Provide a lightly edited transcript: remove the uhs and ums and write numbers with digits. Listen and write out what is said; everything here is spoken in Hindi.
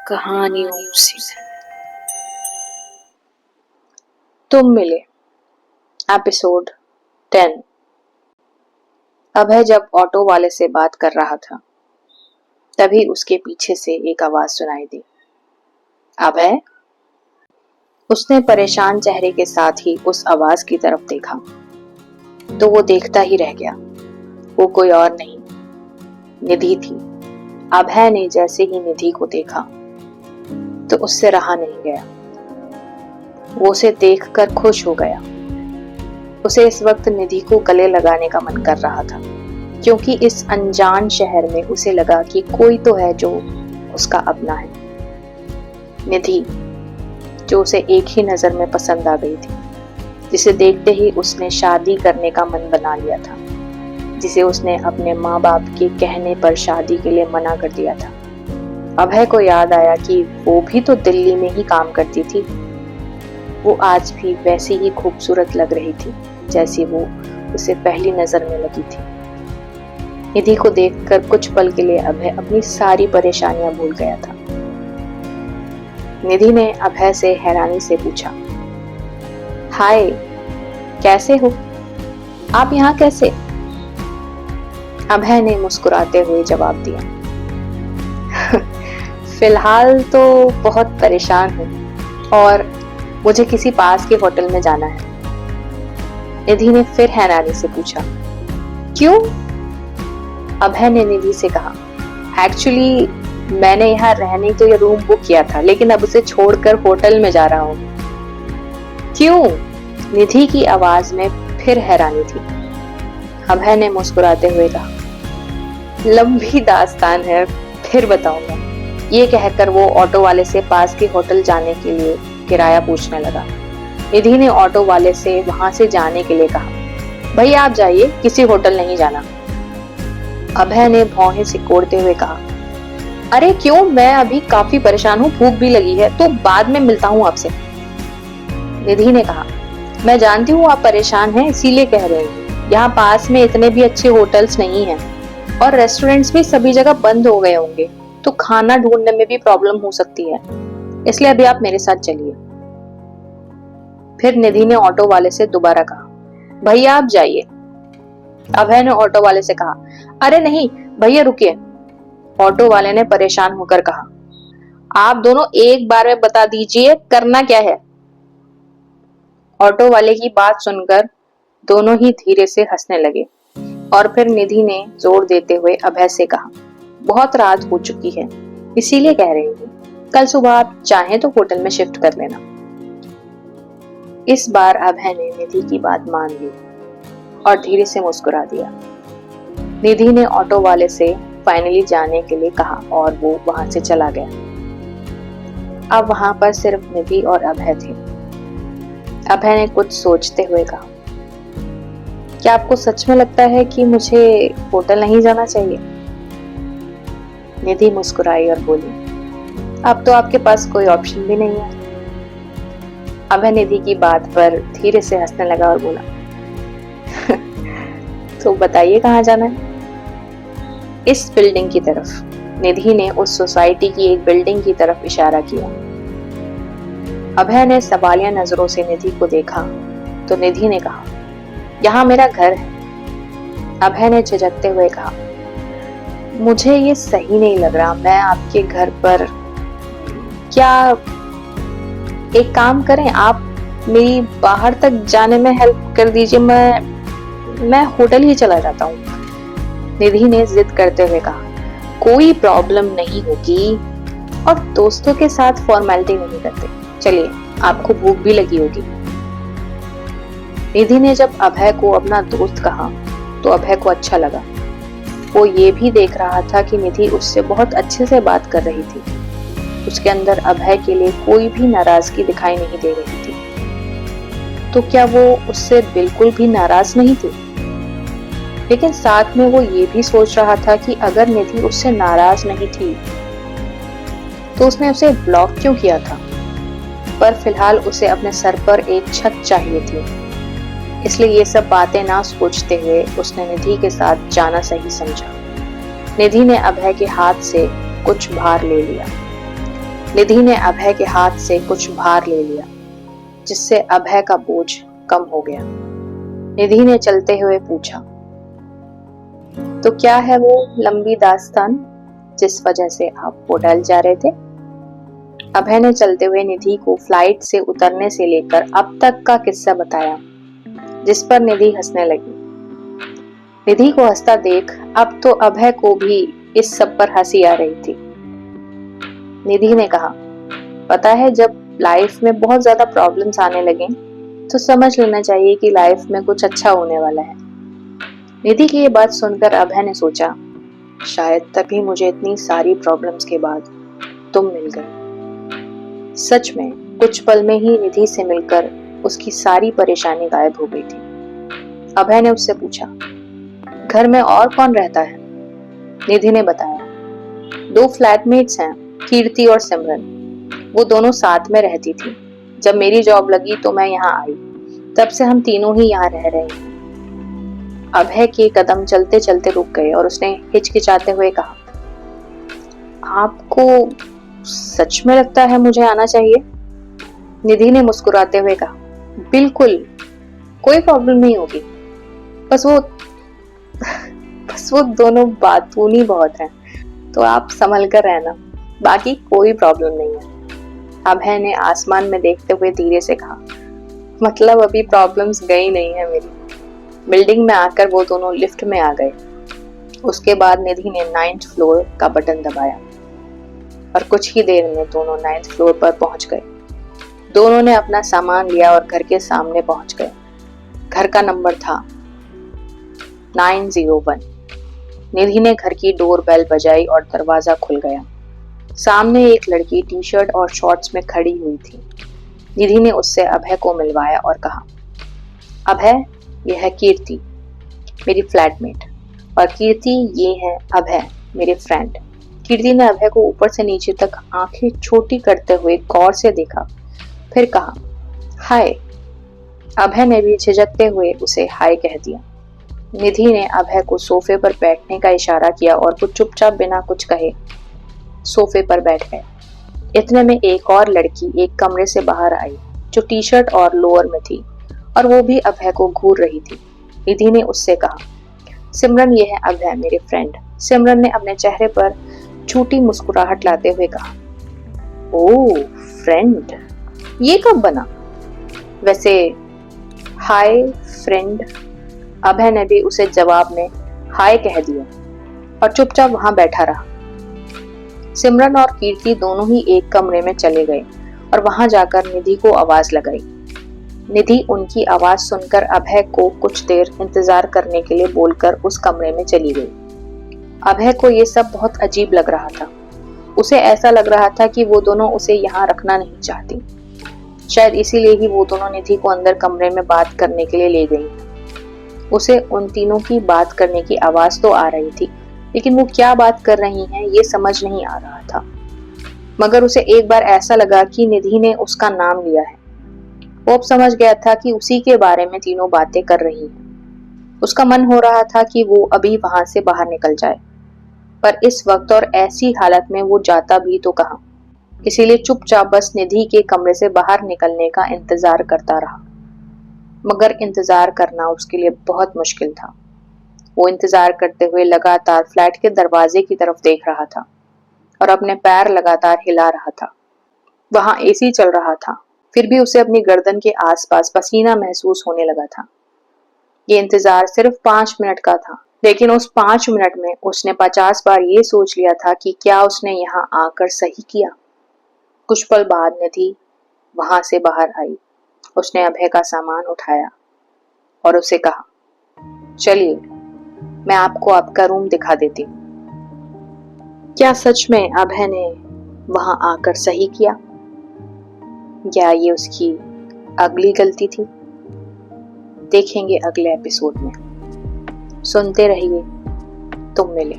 कहानियों से तुम मिले। एपिसोड 10। अभय जब ऑटो वाले से बात कर रहा था तभी उसके पीछे से एक आवाज सुनाई दी। अभय? उसने परेशान चेहरे के साथ ही उस आवाज की तरफ देखा तो वो देखता ही रह गया। वो कोई और नहीं, निधि थी। अभय ने जैसे ही निधि को देखा तो उससे रहा नहीं गया। वो उसे देखकर खुश हो गया। उसे इस वक्त निधि को गले लगाने का मन कर रहा था, क्योंकि इस अनजान शहर में उसे लगा कि कोई तो है जो उसका अपना है। निधि, जो उसे एक ही नजर में पसंद आ गई थी, जिसे देखते ही उसने शादी करने का मन बना लिया था, जिसे उसने अपने माँ बाप के कहने पर शादी के लिए मना कर दिया था। अभय को याद आया कि वो भी तो दिल्ली में ही काम करती थी। वो आज भी वैसी ही खूबसूरत लग रही थी जैसी वो उसे पहली नजर में लगी थी। निधि को देखकर कुछ पल के लिए अभय अपनी सारी परेशानियां भूल गया था। निधि ने अभय से हैरानी से पूछा, हाय, कैसे हो? आप यहाँ कैसे? अभय ने मुस्कुराते हुए जवाब दिया, फिलहाल तो बहुत परेशान हूँ और मुझे किसी पास के होटल में जाना है। निधि ने फिर हैरानी से पूछा, क्यों? अभय ने निधि से कहा, एक्चुअली मैंने यहाँ रहने के लिए रूम बुक किया था, लेकिन अब उसे छोड़कर होटल में जा रहा हूँ। क्यों? निधि की आवाज में फिर हैरानी थी। अभय ने मुस्कुराते हुए कहा, लंबी दास्तान है, फिर बताऊंगा। ये कहकर वो ऑटो वाले से पास के होटल जाने के लिए किराया पूछने लगा। निधि ने ऑटो वाले से वहां से जाने के लिए कहा, भैया आप जाइए, किसी होटल नहीं जाना। अभय ने भौहें सिकोड़ते हुए कहा, अरे क्यों, मैं अभी काफी परेशान हूँ, भूख भी लगी है, तो बाद में मिलता हूँ आपसे। निधि ने कहा, मैं जानती हूँ आप परेशान हैं, इसीलिए कह रही हूँ। यहाँ पास में इतने भी अच्छे होटल्स नहीं हैं और रेस्टोरेंट्स भी सभी जगह बंद हो गए होंगे, तो खाना ढूंढने में भी प्रॉब्लम हो सकती है, इसलिए अभी आप मेरे साथ चलिए। फिर निधि ने ऑटो वाले से दोबारा कहा, भैया आप जाइए। अभय ने ऑटो वाले से कहा, अरे नहीं भैया रुकिए। ऑटो वाले ने परेशान होकर कहा, आप दोनों एक बार में बता दीजिए करना क्या है। ऑटो वाले की बात सुनकर दोनों ही धीरे से हंसने लगे और फिर निधि ने जोर देते हुए अभय से कहा, बहुत रात हो चुकी है, इसीलिए कह रही हूँ, कल सुबह आप चाहें तो होटल में शिफ्ट कर लेना। इस बार अभय ने निधि की बात मान ली और धीरे से मुस्कुरा दिया। निधि ने ऑटो वाले से फाइनली जाने के लिए कहा और वो वहां से चला गया। अब वहां पर सिर्फ निधि और अभय थे। अभय ने कुछ सोचते हुए कहा, क्या आपको सच में लगता है कि मुझे होटल नहीं जाना चाहिए? निधि मुस्कुराई और बोली, अब तो आपके पास कोई ऑप्शन भी नहीं है। अभय निधि की बात पर धीरे से हंसने लगा और बोला, तो बताइए कहाँ जाना है? इस बिल्डिंग की तरफ। निधि ने उस सोसाइटी की एक बिल्डिंग की तरफ इशारा किया। अभय ने सवालिया नजरों से निधि को देखा तो निधि ने कहा, यहाँ मेरा घर है। अभय ने झिझकते हुए कहा, मुझे ये सही नहीं लग रहा, मैं आपके घर पर क्या, एक काम करें, आप मेरी बाहर तक जाने में हेल्प कर दीजिए, मैं होटल ही चला जाता हूँ। निधि ने जिद करते हुए कहा, कोई प्रॉब्लम नहीं होगी और दोस्तों के साथ फॉर्मेलिटी नहीं करते, चलिए आपको भूख भी लगी होगी। निधि ने जब अभय को अपना दोस्त कहा तो अभय को अच्छा लगा। वो ये भी देख रहा था कि निधि उससे बहुत अच्छे से बात कर रही थी। उसके अंदर अभय के लिए कोई भी नाराजगी दिखाई नहीं दे रही थी। तो क्या वो उससे बिल्कुल भी नाराज नहीं थी? लेकिन साथ में वो ये भी सोच रहा था कि अगर निधि उससे नाराज नहीं थी तो उसने उसे ब्लॉक क्यों किया था? पर फिलहाल उसे अपने सर पर एक छत चाहिए थी, इसलिए ये सब बातें ना सोचते हुए उसने निधि के साथ जाना सही समझा। निधि ने अभय के हाथ से कुछ भार ले लिया निधि ने अभय के हाथ से कुछ भार ले लिया, जिससे अभय का बोझ कम हो गया। निधि ने चलते हुए पूछा, तो क्या है वो लंबी दास्तान जिस वजह से आप होटल जा रहे थे? अभय ने चलते हुए निधि को फ्लाइट से उतरने से लेकर अब तक का किस्सा बताया, जिस पर निधि हंसने लगी। निधि को हंसता देख अब तो अभय को भी इस सब पर हंसी आ रही थी। निधि ने कहा, पता है जब लाइफ में बहुत ज्यादा प्रॉब्लम्स आने लगे तो समझ लेना चाहिए कि लाइफ में कुछ अच्छा होने वाला है। निधि की ये बात सुनकर अभय ने सोचा, शायद तभी मुझे इतनी सारी प्रॉब्लम्स के बाद तुम मिल गई। सच में कुछ पल में ही निधि से मिलकर उसकी सारी परेशानी गायब हो गई थी। अभय ने उससे पूछा, घर में और कौन रहता है? निधि ने बताया, 2 फ्लैटमेट्स हैं, कीर्ति और सिमरन। वो दोनों साथ में रहती थी। जब मेरी जॉब लगी तो मैं यहाँ आई, तब से हम तीनों ही यहाँ रह रहे हैं। अभय के कदम चलते चलते रुक गए और उसने हिचकिचाते हुए कहा, आपको सच में लगता है मुझे आना चाहिए? निधि ने मुस्कुराते हुए कहा, बिल्कुल, कोई प्रॉब्लम नहीं होगी। बस वो दोनों बातूनी बहुत हैं, तो आप संभल कर रहना, बाकी कोई प्रॉब्लम नहीं है। अभय ने आसमान में देखते हुए धीरे से कहा, मतलब अभी प्रॉब्लम्स गई नहीं है मेरी। बिल्डिंग में आकर वो दोनों लिफ्ट में आ गए। उसके बाद निधि ने 9th फ्लोर का बटन दबाया और कुछ ही देर में दोनों 9th फ्लोर पर पहुंच गए। दोनों ने अपना सामान लिया और घर के सामने पहुंच गए। घर का नंबर था 901। निधि ने घर की डोर बेल बजाई और दरवाजा खुल गया। सामने एक लड़की टी-शर्ट और शॉर्ट्स में खड़ी हुई थी। निधि ने उससे अभय को मिलवाया और कहा, अभय, यह है कीर्ति, मेरी फ्लैटमेट, और कीर्ति ये है अभय, मेरे फ्रेंड। कीर्ति ने अभय को ऊपर से नीचे तक आंखें छोटी करते हुए गौर से देखा, फिर कहा, हाय। अभय ने भी झिझकते हुए उसे हाय कह दिया। निधि ने अभय को सोफे पर बैठने का इशारा किया और वो चुपचाप बिना कुछ कहे सोफे पर बैठ गए। इतने में एक और लड़की एक कमरे से बाहर आई, जो टी-शर्ट और लोअर में थी, और वो भी अभय को घूर रही थी। निधि ने उससे कहा, सिमरन, ये है अभय, मेरे फ्रेंड। सिमरन ने अपने चेहरे पर छोटी मुस्कुराहट लाते हुए कहा, ओह फ्रेंड, ये कब बना? वैसे हाय फ्रेंड। अभय ने भी उसे जवाब में हाय कह दिया और चुपचाप वहां बैठा रहा। सिमरन और कीर्ति दोनों ही एक कमरे में चले गए और वहां जाकर निधि को आवाज लगाई। निधि उनकी आवाज सुनकर अभय को कुछ देर इंतजार करने के लिए बोलकर उस कमरे में चली गई। अभय को ये सब बहुत अजीब लग रहा था। उसे ऐसा लग रहा था कि वो दोनों उसे यहाँ रखना नहीं चाहती। शायद इसीलिए ही वो दोनों निधि को अंदर कमरे में बात करने के लिए ले गई। उसे उन तीनों की बात करने की आवाज तो आ रही थी, लेकिन वो क्या बात कर रही हैं ये समझ नहीं आ रहा था। मगर उसे एक बार ऐसा लगा कि निधि ने उसका नाम लिया है। वो अब समझ गया था कि उसी के बारे में तीनों बातें कर रही हैं। उसका मन हो रहा था कि वो अभी वहां से बाहर निकल जाए, पर इस वक्त और ऐसी हालत में वो जाता भी तो कहाँ। इसीलिए चुपचाप बस निधि के कमरे से बाहर निकलने का इंतजार करता रहा। मगर इंतजार करना उसके लिए बहुत मुश्किल था। वो इंतजार करते हुए लगातार फ्लैट के दरवाजे की तरफ देख रहा था और अपने पैर लगातार हिला रहा था। वहां एसी चल रहा था, फिर भी उसे अपनी गर्दन के आसपास पसीना महसूस होने लगा था। ये इंतजार सिर्फ 5 मिनट का था, लेकिन उस 5 मिनट में उसने 50 बार ये सोच लिया था कि क्या उसने यहाँ आकर सही किया। कुछ पल बाद निधि वहां से बाहर आई। उसने अभय का सामान उठाया और उसे कहा, चलिए मैं आपको आपका रूम दिखा देती हूँ। क्या सच में अभय ने वहां आकर सही किया, या ये उसकी अगली गलती थी? देखेंगे अगले एपिसोड में। सुनते रहिए, तुम मिले।